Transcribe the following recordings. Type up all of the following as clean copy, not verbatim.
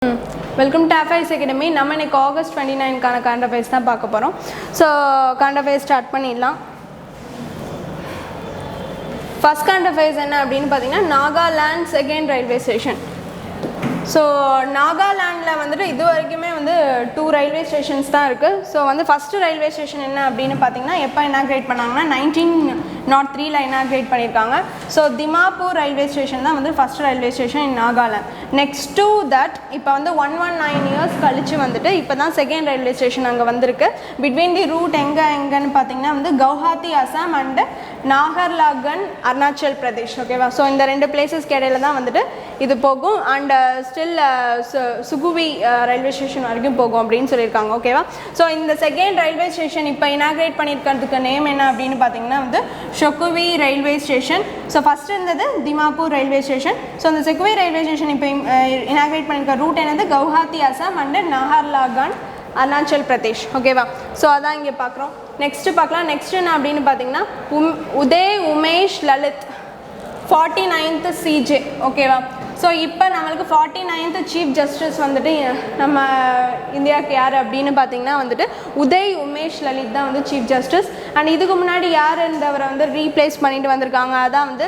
Welcome to AFIS Academy. நம்ம இன்னைக்கு August 29 கான கரண்ட் அஃபேர்ஸ் தான் பார்க்க போறோம். ஸோ கரண்ட் அஃபேர்ஸ் ஸ்டார்ட் பண்ணிடலாம். ஃபர்ஸ்ட் கரண்ட் அஃபேர்ஸ் என்ன அப்படின்னு பார்த்தீங்கன்னா Nagaland second railway station. So நாகாலாண்டில் வந்துட்டு இது வரைக்குமே வந்து 2 ரயில்வே ஸ்டேஷன்ஸ் தான் இருக்குது. ஸோ வந்து ஃபஸ்ட்டு ரயில்வே ஸ்டேஷன் என்ன அப்படின்னு பார்த்தீங்கன்னா எப்போ இனாக்ரேட் பண்ணாங்கன்னா 1903 இனாக்ரேட் பண்ணியிருக்காங்க. ஸோ திமாப்பூர் ரயில்வே ஸ்டேஷன் தான் வந்து first railway station in Nagaland. Next to that இப்போ வந்து 119 இயர்ஸ் கழிச்சு வந்துட்டு இப்போ தான் செகண்ட் ரயில்வே ஸ்டேஷன் அங்கே வந்திருக்கு. பிட்வீன் தி ரூட் எங்கன்னு பார்த்தீங்கன்னா வந்து கவுஹாத்தி அசாம் அண்டு நாகர்லாகன் அருணாச்சல் பிரதேஷ். ஓகேவா? ஸோ இந்த 2 பிளேசஸ்க்கு இடையில தான் வந்துட்டு இது போகும். அண்ட் ஸ்டில் சுகுவி ரயில்வே ஸ்டேஷன் வரைக்கும் போகும் அப்படின்னு சொல்லியிருக்காங்க. ஓகேவா? ஸோ இந்த செகண்ட் ரயில்வே ஸ்டேஷன் இப்போ இனாக்ரேட் பண்ணியிருக்கிறதுக்கு நேம் என்ன அப்படின்னு பார்த்தீங்கன்னா வந்து சுகுவி ரயில்வே ஸ்டேஷன். ஸோ ஃபஸ்ட்டு இருந்தது திமாப்பூர் ரயில்வே ஸ்டேஷன். ஸோ அந்த சுகுவி ரயில்வே ஸ்டேஷன் இப்போ இனாக்ரேட் பண்ணியிருக்க ரூட் என்னது கவுஹாத்தி அசாம் அண்டு நாகர்லாகன் அருணாச்சல் பிரதேஷ். ஓகேவா? ஸோ அதான் இங்கே பார்க்குறோம். நெக்ஸ்ட்டு பார்க்கலாம். நெக்ஸ்ட் என்ன அப்படின்னு பார்த்தீங்கன்னா உதய் உமேஷ் லலித் 49th CJ. ஓகேவா? ஸோ இப்போ நம்மளுக்கு 49th சீஃப் ஜஸ்டிஸ் வந்துட்டு நம்ம இந்தியாவுக்கு யார் அப்படின்னு பார்த்தீங்கன்னா வந்துட்டு உதய் உமேஷ் லலித் தான் வந்து சீஃப் ஜஸ்டிஸ். அண்ட் இதுக்கு முன்னாடி யார் இருந்தவரை வந்து ரீப்ளேஸ் பண்ணிட்டு வந்திருக்காங்க. அதான் வந்து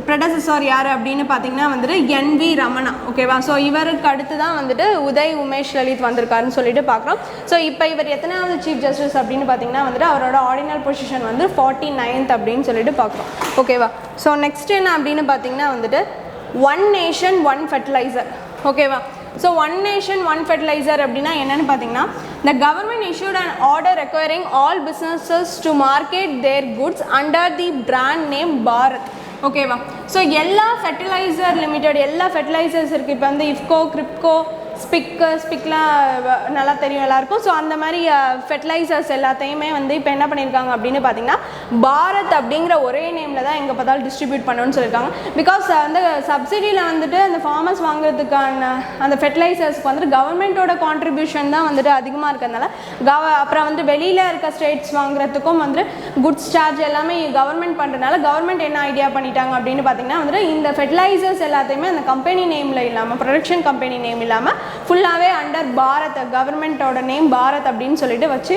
ப்ரெடசஸர் யார் அப்படின்னு பார்த்தீங்கன்னா வந்துட்டு NV ரமணா. ஓகேவா? ஸோ இவருக்கு அடுத்து தான் வந்துட்டு உதய் உமேஷ் லலித் வந்திருக்காருன்னு சொல்லிட்டு பார்க்குறோம். ஸோ இப்போ இவர் எத்தனாவது சீஃப் ஜஸ்டிஸ் அப்படின்னு பார்த்தீங்கன்னா வந்துட்டு அவரோட ஆர்டினல் பொசிஷன் வந்து 49th அப்படின்னு சொல்லிட்டு பார்க்குறோம். ஓகேவா? ஸோ நெக்ஸ்ட் என்ன அப்படின்னு பார்த்தீங்கன்னா வந்துட்டு ஒன் நேஷன் ஒன் ஃபெர்டிலைசர். ஓகேவா? So one nation one fertiliser அப்படின்னா என்னென்னு பார்த்தீங்கன்னா the government issued an order requiring all businesses to market their goods under the brand name Bharat. ஓகேவா? ஸோ எல்லா ஃபெர்டிலைசர் லிமிடெட் எல்லா ஃபெர்டிலைசர்ஸ் இருக்குது. இப்போ வந்து இஃப்கோ கிரிப்கோ ஸ்பிக்லாம் நல்லா தெரியும் எல்லாருக்கும். ஸோ அந்த மாதிரி ஃபெர்டிலைசர்ஸ் எல்லாத்தையுமே வந்து இப்போ என்ன பண்ணியிருக்காங்க அப்படின்னு பார்த்தீங்கன்னா பாரத் அப்படிங்கிற ஒரே நேமில் தான் எங்கே பார்த்தாலும் டிஸ்ட்ரிபியூட் பண்ணணும்னு சொல்லியிருக்காங்க. பிகாஸ் அந்த சப்சிடியில் வந்துட்டு அந்த ஃபார்மர்ஸ் வாங்குறதுக்கான அந்த ஃபெர்டிலைசர்ஸ்க்கு வந்துட்டு கவர்மெண்ட்டோட கான்ட்ரிபியூஷன் தான் வந்துட்டு அதிகமாக இருக்கிறதுனால அப்புறம் வந்து வெளியில் இருக்க ஸ்டேட்ஸ் வாங்குறதுக்கும் வந்துட்டு குட்ஸ் சார்ஜ் எல்லாமே கவர்மெண்ட் பண்ணுறதுனால கவர்மெண்ட் என்ன ஐடியா பண்ணிட்டாங்க அப்படின்னு பார்த்தீங்கன்னா வந்துட்டு இந்த ஃபெர்டிலைசர்ஸ் எல்லாத்தையுமே அந்த கம்பெனி நேமில் இல்லாமல் ப்ரொடக்ஷன் கம்பெனி நேம் இல்லாமல் ஃபுல்லாகவே அண்டர் பாரத் கவர்மெண்ட்டோட நேம் பாரத் அப்படின்னு சொல்லிட்டு வச்சு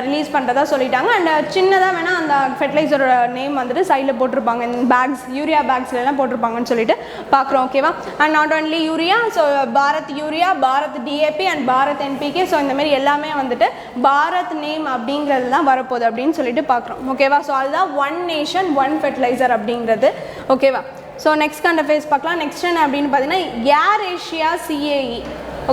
ரிலீஸ் பண்ணுறதா சொல்லிட்டாங்க. அண்ட் சின்னதாக வேணால் அந்த ஃபெர்டிலைசரோட நேம் வந்துட்டு சைடில் போட்டிருப்பாங்க. இந்த பேக்ஸ் யூரியா பேக்ஸ்லாம் போட்டிருப்பாங்கன்னு சொல்லிட்டு பார்க்குறோம். ஓகேவா? And not only urea, so Bharat urea, Bharat DAP and Bharat NPK. So இந்தமாரி எல்லாமே வந்துட்டு பாரத் நேம் அப்படிங்கிறது தான் வரப்போகுது அப்படின்னு சொல்லிட்டு பார்க்குறோம். ஓகேவா? ஸோ அதுதான் ஒன் நேஷன் ஒன் ஃபெர்டிலைசர் அப்படிங்கிறது. ஓகேவா? ஸோ நெக்ஸ்ட் கரண்ட் அஃபேர்ஸ் பார்க்கலாம். நெக்ஸ்ட் என்ன அப்படின்னு பார்த்தீங்கன்னா ஏர் Asia CAE.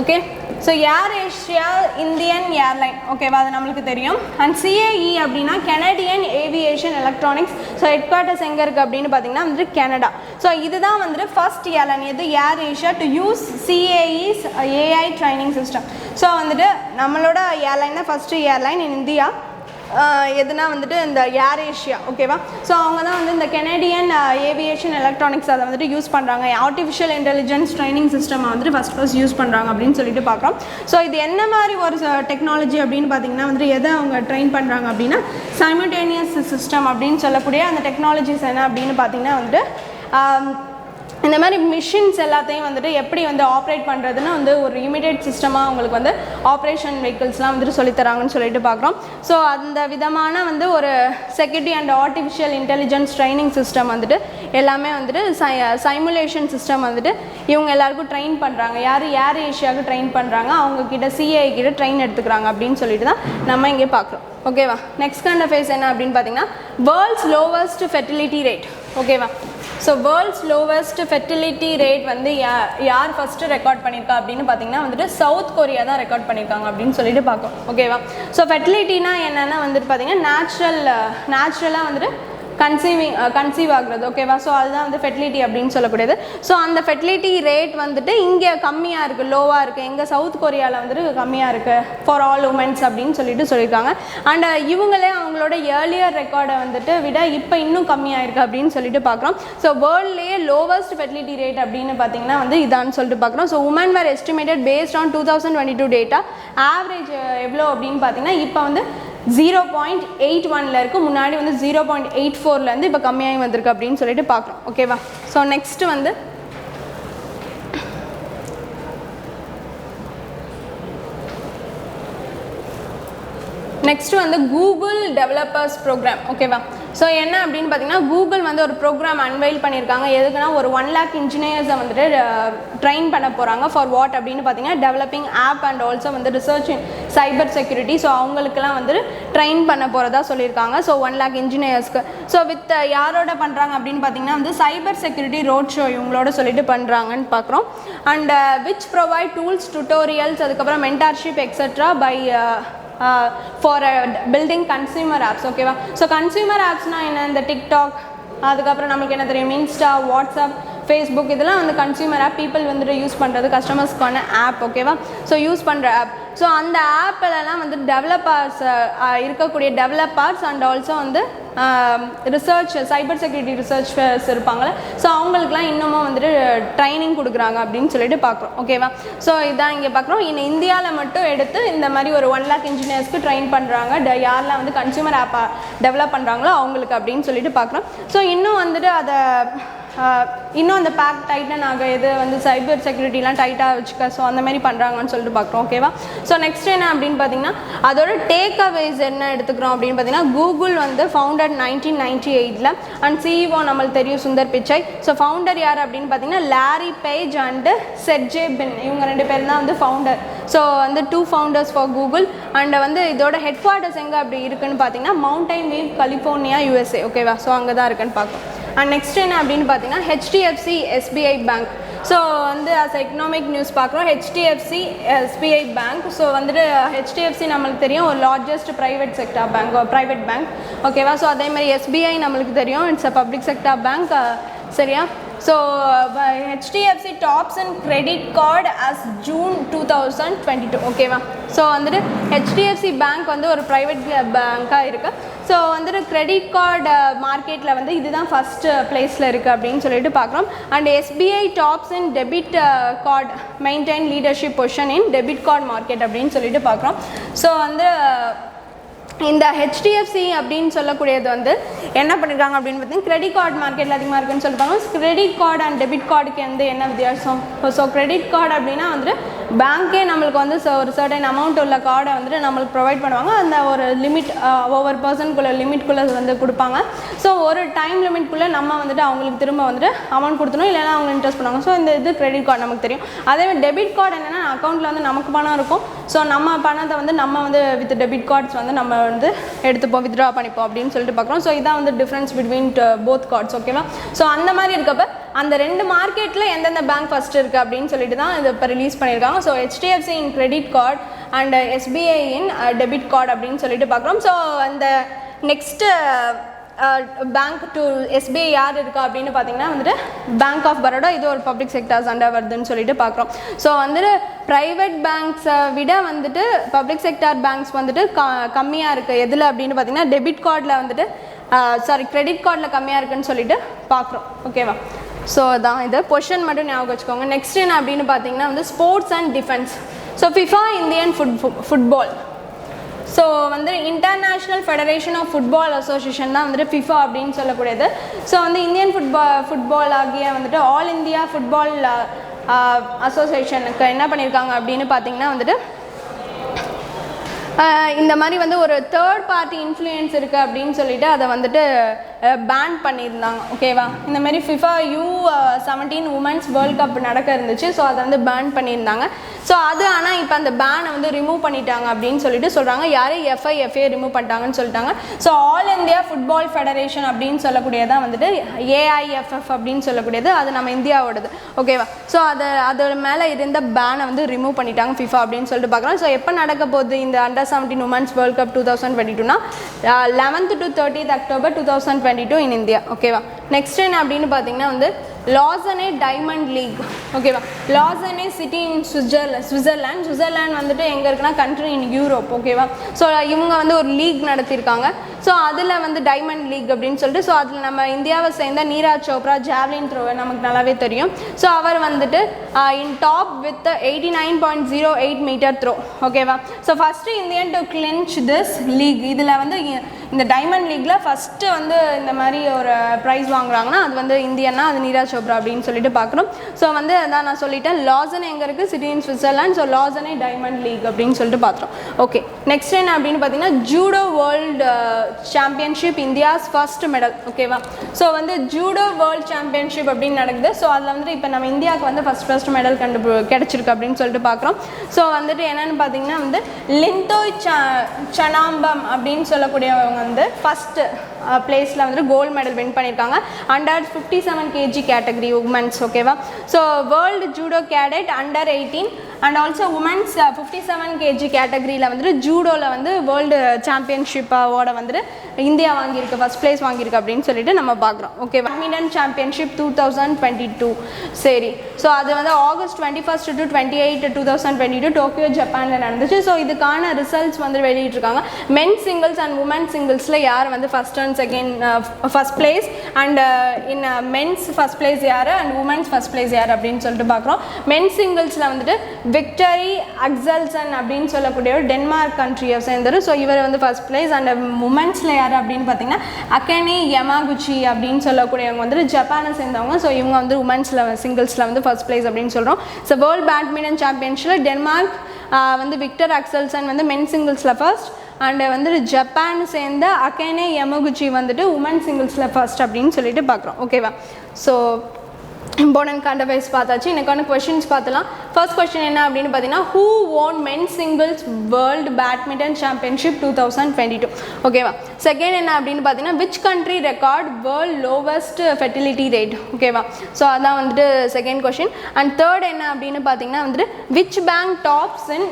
Okay? So air Asia Indian airline. ஓகேவா? அது நம்மளுக்கு தெரியும். அண்ட் CAE அப்படின்னா Canadian aviation electronics. So head quarters எங்கே இருக்குது அப்படின்னு பார்த்தீங்கன்னா வந்துட்டு கனடா. ஸோ இதுதான் வந்துட்டு ஃபர்ஸ்ட் ஏர்லைன் எது ஏர் Asia to use CAE's AI training system. So வந்துட்டு நம்மளோட ஏர்லைன் தான் ஃபஸ்ட்டு ஏர்லைன் இன் இந்தியா. எதுனா வந்துட்டு இந்த ஏர் ஏஷியா. ஓகேவா? ஸோ அவங்க தான் வந்து இந்த கெனடியன் ஏவியேஷன் எலக்ட்ரானிக்ஸ் அதை வந்துட்டு யூஸ் பண்ணுறாங்க. ஆர்டிஃபிஷியல் இன்டெலிஜென்ஸ் ட்ரைனிங் சிஸ்டம் வந்துட்டு ஃபஸ்ட் யூஸ் பண்ணுறாங்க அப்படின்னு சொல்லிட்டு பார்க்குறோம். ஸோ இது என்ன மாதிரி ஒரு டெக்னாலஜி அப்படின்னு பார்த்தீங்கன்னா வந்துட்டு எதை அவங்க ட்ரெயின் பண்ணுறாங்க அப்படின்னா சைமல்டேனியஸ் சிஸ்டம் அப்படின்னு சொல்லக்கூடிய அந்த டெக்னாலஜிஸ் என்ன அப்படின்னு பார்த்தீங்கன்னா வந்துட்டு இந்த மாதிரி மிஷின்ஸ் எல்லாத்தையும் வந்துட்டு எப்படி வந்து ஆப்ரேட் பண்ணுறதுன்னு வந்து ஒரு இமிடியேட் சிஸ்டமாக அவங்களுக்கு வந்து ஆப்ரேஷன் வெஹிக்கிள்ஸ்லாம் வந்துட்டு சொல்லித்தராங்கன்னு சொல்லிட்டு பார்க்குறோம். ஸோ அந்த விதமான வந்து ஒரு security and artificial intelligence training system வந்துட்டு எல்லாமே வந்துட்டு சைமுலேஷன் சிஸ்டம் வந்துட்டு இவங்க எல்லாருக்கும் ட்ரெயின் பண்ணுறாங்க. யார் ஏர் ஏஷியாவுக்கு ட்ரெயின் பண்ணுறாங்க, அவங்கக்கிட்ட CAE கிட்ட ட்ரெயின் எடுத்துக்கிறாங்க அப்படின்னு சொல்லிட்டு தான் நம்ம இங்கே பார்க்குறோம். ஓகேவா? நெக்ஸ்ட் கரண்ட் அஃபேர்ஸ் என்ன அப்படின்னு பார்த்தீங்கன்னா வேர்ல்ட்ஸ் லோவஸ்ட் ஃபெர்டிலிட்டி ரேட். ஓகேவா? So world's lowest fertility rate வந்து யார் ஃபஸ்ட்டு ரெக்கார்ட் பண்ணியிருக்கா அப்படின்னு பார்த்தீங்கன்னா வந்துட்டு சவுத் கொரியா தான் ரெக்கார்ட் பண்ணியிருக்காங்க அப்படின்னு சொல்லிட்டு பார்க்கும். ஓகேவா? ஸோ ஃபெர்டிலிட்டினா என்னென்னா வந்துட்டு பார்த்தீங்கன்னா நேச்சுரலாக வந்துட்டு கன்சீவ் ஆகுறது. ஓகேவா? ஸோ அதுதான் வந்து ஃபெர்டிலிட்டி அப்படின்னு சொல்லக்கூடியது. ஸோ அந்த ஃபெர்டிலிட்டி ரேட் வந்துட்டு இங்கே கம்மியாக இருக்குது, லோவாக இருக்குது. எங்கள் சவுத் கொரியாவில் வந்துட்டு கம்மியாக இருக்குது ஃபார் ஆல் உமன்ஸ் அப்படின்னு சொல்லியிருக்காங்க. அண்ட் இவங்களே அவங்களோட ஏர்லியர் ரெக்கார்டை வந்துட்டு விட இப்போ இன்னும் கம்மியாக இருக்குது அப்படின்னு சொல்லிட்டு பார்க்குறோம். ஸோ வேர்ல்ட்லேயே லோவஸ்ட் ஃபெர்டிலிட்டி ரேட் அப்படின்னு பார்த்தீங்கன்னா வந்து இதான்னு சொல்லிட்டு பார்க்குறோம். So women were estimated based on 2022 data. Average எவ்வளோ அப்படின்னு பார்த்தீங்கன்னா இப்போ வந்து 0.81 இருக்குது. முன்னாடி வந்து 0.84 இப்போ கம்மியாகி வந்திருக்கு அப்படின்னு சொல்லிட்டு பார்க்குறோம். ஓகேவா? ஸோ நெக்ஸ்ட் வந்து நெக்ஸ்ட் வந்து கூகுள் டெவலப்பர்ஸ் ப்ரோக்ராம். ஓகேவா? ஸோ என்ன அப்படின்னு பார்த்தீங்கன்னா கூகுள் வந்து ஒரு ப்ரோக்ராம் அன்வைல் பண்ணியிருக்காங்க. எதுக்குன்னா ஒரு 1 lakh இன்ஜினியர்ஸை வந்துட்டு ட்ரெயின் பண்ண போகிறாங்க. ஃபார் வாட் அப்படின்னு பார்த்தீங்கன்னா டெவலப்பிங் ஆப் அண்ட் ஆல்சோ வந்து research in cyber security. So அவங்களுக்குலாம் வந்துட்டு ட்ரெயின் பண்ண போகிறதா சொல்லியிருக்காங்க. ஸோ 1 lakh இன்ஜினியர்ஸ்க்கு. ஸோ வித் யாரோட பண்ணுறாங்க அப்படின்னு பார்த்தீங்கன்னா வந்து சைபர் செக்யூரிட்டி ரோட் ஷோ இவங்களோட சொல்லிட்டு பண்ணுறாங்கன்னு பார்க்குறோம். And which provide tools, tutorials, அதுக்கப்புறம் mentorship etcetera by for building consumer apps. ஓகேவா? ஸோ கன்சியூமர் ஆப்ஸ்னால் என்ன? இந்த டிக்டாக், அதுக்கப்புறம் நம்மளுக்கு என்ன தெரியும், இன்ஸ்டா, வாட்ஸ்அப், ஃபேஸ்புக், இதெல்லாம் வந்து கன்சியூமர் ஆப், பீப்புள் வந்துட்டு யூஸ் பண்ணுறது, கஸ்டமர்ஸ்க்கான ஆப். ஓகேவா? ஸோ யூஸ் பண்ணுற ஆப். ஸோ அந்த ஆப்பிலலாம் வந்து டெவலப்பர்ஸ் இருக்கக்கூடிய டெவலப்பர்ஸ் அண்ட் ஆல்சோ வந்து ரிசர்ச், சைபர் செக்யூரிட்டி ரிசர்ச்சர்ஸ் இருப்பாங்களே, ஸோ அவங்களுக்குலாம் இன்னமும் வந்துட்டு ட்ரைனிங் கொடுக்குறாங்க அப்படின்னு சொல்லிட்டு பார்க்குறோம். ஓகேவா? ஸோ இதான் இங்கே பார்க்குறோம். இந்தியாவில் மட்டும் எடுத்து இந்த மாதிரி ஒரு 1 lakh இன்ஜினியர்ஸ்க்கு ட்ரெயின் பண்ணுறாங்க. யாரெல்லாம் வந்து கன்சியூமர் ஆப்பை டெவலப் பண்ணுறாங்களோ அவங்களுக்கு அப்படின்னு சொல்லிட்டு பார்க்குறோம். ஸோ இன்னும் வந்துட்டு அதை இன்னும் அந்த பேக் டைட்டன் ஆக இது வந்து சைபர் செக்யூரிட்டிலாம் டைட்டாக வச்சுக்க, ஸோ அந்த மாதிரி பண்ணுறாங்கன்னு சொல்லிட்டு பார்க்குறோம். ஓகேவா? ஸோ நெக்ஸ்ட் என்ன அப்படின்னு பார்த்தீங்கன்னா அதோட டேக் அவேஸ் என்ன எடுத்துக்கிறோம் அப்படின்னு பார்த்தீங்கன்னா கூகுள் வந்து ஃபவுண்டட் 1998 அண்ட் சிஇஓ நம்மளுக்கு தெரியும் சுந்தர் பிச்சை. ஸோ ஃபவுண்டர் யார் அப்படின்னு பார்த்தீங்கன்னா லாரி பேஜ் அண்டு செர்ஜே பின், இவங்க 2 பேர் தான் வந்து ஃபவுண்டர். ஸோ வந்து 2 founders ஃபார் கூகுள். அண்ட் வந்து இதோட ஹெட் குவார்ட்டர்ஸ் எங்கே அப்படி இருக்குன்னு பார்த்தீங்கன்னா மவுண்டைன் வியூ, கலிஃபோர்னியா, USA. ஓகேவா? ஸோ அங்கே தான் இருக்குன்னு பார்க்கும். அண்ட் நெக்ஸ்ட் என்ன அப்படின்னு பார்த்தீங்கன்னா HDFC SBI பேங்க். ஸோ வந்து அஸ் எக்கனாமிக் நியூஸ் பார்க்குறோம். HDFC SBI bank. ஸோ வந்துட்டு HDFC நம்மளுக்கு தெரியும் ஒரு largest private sector bank, private bank. ஓகேவா? ஸோ அதே மாதிரி SBI நம்மளுக்கு தெரியும் it's a public sector bank. சரியா? So HDFC tops in credit card as June 2022. ஓகேவா? ஸோ வந்துட்டு HDFC பேங்க் வந்து ஒரு ப்ரைவேட் பேங்காக இருக்குது. ஸோ வந்துட்டு கிரெடிட் கார்டு மார்க்கெட்டில் வந்து இதுதான் ஃபஸ்ட்டு ப்ளேஸில் இருக்குது அப்படின்னு சொல்லிட்டு பார்க்குறோம். And SBI tops in debit card maintain leadership position in debit card market அப்படின்னு சொல்லிட்டு பார்க்குறோம். ஸோ வந்து இந்த HDFC அப்படின்னு சொல்லக்கூடியது வந்து என்ன பண்ணியிருக்காங்க அப்படின்னு பார்த்தீங்கன்னா கிரெடிட் கார்டு மார்க்கெட்டில் அதிகமாக இருக்குன்னு சொல்லிப்பாங்க. கிரெடிட் கார்டு அண்ட் டெபிட் கார்டுக்கு வந்து என்ன வித்தியாசம்? ஸோ கிரெடிட் கார்டு அப்படின்னா வந்துட்டு பேங்க்கே நம்மளுக்கு வந்து ஒரு சர்டன் அமௌண்ட் உள்ள கார்டை வந்துட்டு நம்மளுக்கு ப்ரொவைட் பண்ணுவாங்க. அந்த ஒரு லிமிட் ஒவ்வொரு பர்சனுக்குள்ளே லிமிட்குள்ளே வந்து கொடுப்பாங்க. ஸோ ஒரு டைம் லிமிட்குள்ளே நம்ம வந்துட்டு அவங்களுக்கு திரும்ப வந்துட்டு அமௌண்ட் கொடுத்தணும், இல்லைன்னா அவங்க இன்ட்ரெஸ்ட் பண்ணுவாங்க. ஸோ இந்த இது கிரெடிட் கார்டு நமக்கு தெரியும். அதே டெபிட் கார்டு என்னென்னா அக்கௌண்ட்டில் வந்து நமக்கு பணம் இருக்கும். ஸோ நம்ம பணத்தை வந்து நம்ம வந்து வித் டெபிட் கார்ட்ஸ் வந்து நம்ம வந்து எடுத்துப்போம், வித்ட்ரா பண்ணிப்போம் அப்படின்னு சொல்லிட்டு பார்க்குறோம். ஸோ இதான் வந்து டிஃப்ரென்ஸ் பிட்வீன் போத் கார்ட்ஸ். ஓகேவா? ஸோ அந்த மாதிரி இருக்கப்போ அந்த 2 மார்க்கெட்டில் எந்தெந்த பேங்க் ஃபஸ்ட் இருக்குது அப்படின்னு சொல்லிட்டு தான் இது இப்போ ரிலீஸ் பண்ணியிருக்காங்க. So HDFC in credit card and SBI in debit card அப்படின்னு சொல்லிட்டு பார்க்குறோம். ஸோ அந்த நெக்ஸ்ட்டு பேங்க் டு SBI யார் இருக்கா அப்படின்னு பார்த்தீங்கன்னா வந்துட்டு பேங்க் ஆஃப் பரோடா. இது ஒரு பப்ளிக் செக்டார்ஸ் அண்டர் வருதுன்னு சொல்லிட்டு பார்க்குறோம். ஸோ வந்துட்டு ப்ரைவேட் பேங்க்ஸை விட வந்துட்டு பப்ளிக் செக்டார் பேங்க்ஸ் வந்துட்டு கம்மியாக இருக்குது. எதில் அப்படின்னு பார்த்தீங்கன்னா டெபிட் கார்டில் வந்துட்டு கிரெடிட் கார்டில் கம்மியாக இருக்குன்னு சொல்லிட்டு பார்க்குறோம். ஓகேவா? ஸோ தான் இது பொசிஷன் மட்டும் ஞாபகம் வச்சுக்கோங்க. நெக்ஸ்ட் என்ன அப்படின்னு பார்த்தீங்கன்னா வந்து sports and defence. So FIFA Indian football. So வந்து international federation of football association தான் வந்துட்டு FIFA அப்படின்னு சொல்லக்கூடியது. ஸோ வந்து இந்தியன் ஃபுட்பால் ஆகிய வந்துட்டு ஆல் இந்தியா ஃபுட்பால் அசோசியேஷனுக்கு என்ன பண்ணியிருக்காங்க அப்படின்னு பார்த்தீங்கன்னா வந்துட்டு இந்த மாதிரி வந்து ஒரு தேர்ட் பார்ட்டி இன்ஃப்ளூயன்ஸ் இருக்குது அப்படின்னு சொல்லிட்டு அதை வந்துட்டு பேன் பண்ணியிருந்தாங்க. ஓகேவா? இந்த மாதிரி FIFA U17 women's world cup நடக்க இருந்துச்சு. ஸோ அதை வந்து பேன் பண்ணியிருந்தாங்க. ஸோ அது ஆனால் இப்போ அந்த பேனை வந்து ரிமூவ் பண்ணிட்டாங்க அப்படின்னு சொல்லிட்டு சொல்கிறாங்க. யார்? FIFA ரிமூவ் பண்ணிட்டாங்கன்னு சொல்லிட்டாங்க. So all India football federation அப்படின்னு சொல்லக்கூடியதான் வந்துட்டு AIFF அப்படின்னு சொல்லக்கூடியது, அது நம்ம இந்தியாவோடது. ஓகேவா? ஸோ அதோட மேலே இருந்த பேனை வந்து ரிமூவ் பண்ணிட்டாங்க FIFA அப்படின்னு சொல்லிட்டு பார்க்குறோம். ஸோ எப்போ நடக்க போகுது இந்த Under-17 உமன்ஸ் வேர்ல்ட் கப் 2022னா 11th to 30th October 2022 in India. ஓகேவா? நெக்ஸ்ட் என்ன அப்படின்னு பார்த்தீங்கன்னா வந்து லாசனே டைமண்ட் லீக். ஓகேவா? லாசனே சிட்டி இன் சுவிட்சர்லாண்ட் வந்துட்டு எங்கே இருக்குன்னா கண்ட்ரி இன் யூரோப். ஓகேவா? ஸோ இவங்க வந்து ஒரு லீக் நடத்தியிருக்காங்க. ஸோ அதில் வந்து டைமண்ட் லீக் அப்படின்னு சொல்லிட்டு ஸோ அதில் நம்ம இந்தியாவை சேர்ந்த நீராஜ் சோப்ரா ஜாவ்லின் த்ரோவர் நமக்கு நல்லாவே தெரியும். ஸோ அவர் வந்துட்டு in top with 89.08 metre throw. ஓகேவா? So first Indian to clinch this league. இதில் வந்து இந்த டைமண்ட் லீக்கில் ஃபஸ்ட்டு வந்து இந்த மாதிரி ஒரு ப்ரைஸ் வாங்குறாங்கன்னா அது வந்து இந்தியன்னா அது நீராஜ் சோப்ரா அப்படின்னு சொல்லிட்டு பார்க்குறோம். ஸோ வந்து அதான் நான் சொல்லிட்டேன், லாசன் எங்கே இருக்குது, city in Switzerland. So Lausanne diamond league அப்படின்னு சொல்லிட்டு பார்த்துறோம். ஓகே, நெக்ஸ்ட் என்ன அப்படின்னு பார்த்தீங்கன்னா judo world championship India's first medal. ஓகேவா? ஸோ வந்து ஜூடோ வேர்ல்டு சாம்பியன்ஷிப் அப்படின்னு நடக்குது. ஸோ அதில் வந்துட்டு இப்போ நம்ம இந்தியாவுக்கு வந்து ஃபர்ஸ்ட் மெடல் கிடச்சிருக்கு அப்படின்னு சொல்லிட்டு பார்க்குறோம். ஸோ வந்துட்டு என்னென்னு பார்த்தீங்கன்னா வந்து லிந்தோய் சனாம்பம் அப்படின்னு சொல்லக்கூடியவங்க வந்து ஃபஸ்ட்டு பிளேஸில் வந்து கோல்டு மெடல் வின் பண்ணியிருக்காங்க அண்டர் 57 kg கேட்டகரி உமன்ஸ். ஓகேவா? So world judo cadet under 18 and also women's 57 kg கேட்டகரியில் வந்துட்டு ஜூடோவில் வந்து வேர்ல்டு சாம்பியன்ஷிப்போட வந்துட்டு இந்தியா வாங்கியிருக்கு, ஃபஸ்ட் பிளேஸ் வாங்கியிருக்கு அப்படின்னு சொல்லிட்டு நம்ம பார்க்குறோம். Okay, badminton championship 2022. சரி, ஸோ அது வந்து ஆகஸ்ட் 21 to 28, 2022 டோக்கியோ ஜப்பானில் நடந்துச்சு. ஸோ இதுக்கான ரிசல்ட்ஸ் வந்து வெளியிட்டிருக்காங்க. மென் சிங்கிள்ஸ் அண்ட் உமன் சிங்கிள்ஸில் யார் வந்து first and second first place and in men's first place யார் அண்ட் உமன்ஸ் ஃபஸ்ட் பிளேஸ் யார் அப்படின்னு சொல்லிட்டு பார்க்குறோம். மென் சிங்கிள்ஸில் வந்துட்டு விக்டரி அக்சல்சன் அப்படின்னு சொல்லக்கூடிய ஒரு டென்மார்க் கண்ட்ரியை சேர்ந்தது. ஸோ இவர் வந்து ஃபஸ்ட் பிளேஸ். அண்ட் உமன்ஸில் யார் அப்படின்னு பார்த்தீங்கன்னா அகனே யமாகுச்சி அப்படின்னு சொல்லக்கூடியவங்க வந்துட்டு ஜப்பானை சேர்ந்தவங்க. ஸோ இவங்க வந்து உமன்ஸில் சிங்கிள்ஸில் வந்து ஃபஸ்ட் பிளேஸ் அப்படின்னு சொல்கிறோம். ஸோ வேர்ல்டு பேட்மிண்டன் சாம்பியன்ஷிப்பில் டென்மார்க் வந்து விக்டர் அக்சல்சன் வந்து மென் சிங்கிள்ஸில் ஃபர்ஸ்ட் அண்ட் வந்துட்டு ஜப்பான் சேர்ந்த அகனே யமகுச்சி வந்துட்டு உமன் சிங்கிள்ஸில் ஃபர்ஸ்ட் அப்படின்னு சொல்லிட்டு பார்க்குறோம். ஓகேவா? ஸோ இம்பார்ட்டன்ட் கரண்ட் அஃபேர்ஸ் பார்த்தாச்சு. எனக்கான கொஷின்ஸ் பார்த்தலாம். ஃபர்ஸ்ட் கொஸ்டின் என்ன அப்படின்னு பார்த்தீங்கன்னா who own men singles world badminton championship 2022. ஓகேவா? செகண்ட் என்ன அப்படின்னு பார்த்தீங்கன்னா which country record world lowest fertility rate. ஓகேவா? ஸோ அதான் வந்துட்டு செகண்ட் கொஷின். அண்ட் தேர்ட் என்ன அப்படின்னு பார்த்தீங்கன்னா வந்துட்டு which bank tops in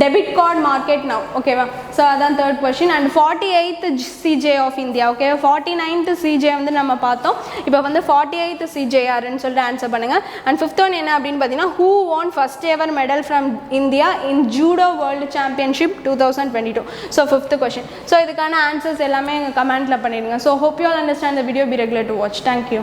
debit card market now. ஓகேவா? ஸோ அதான் third question. And 48th CJ of India. ஓகேவா? 49th CJ வந்து நம்ம பார்த்தோம். இப்போ வந்து 48th CJ யாருன்னு சொல்லிட்டு ஆன்சர் பண்ணுங்கள். அண்ட் ஃபிஃப்த் ஒன் என்ன அப்படின்னு பார்த்தீங்கன்னா who own first ever medal from India in judo world championship 2022. So fifth question. So இதுக்கான ஆன்சர்ஸ் எல்லாமே எங்கள் கமெண்ட்டில் பண்ணிடுங்க. So hope you all understand the video. B regular to watch. Thank you.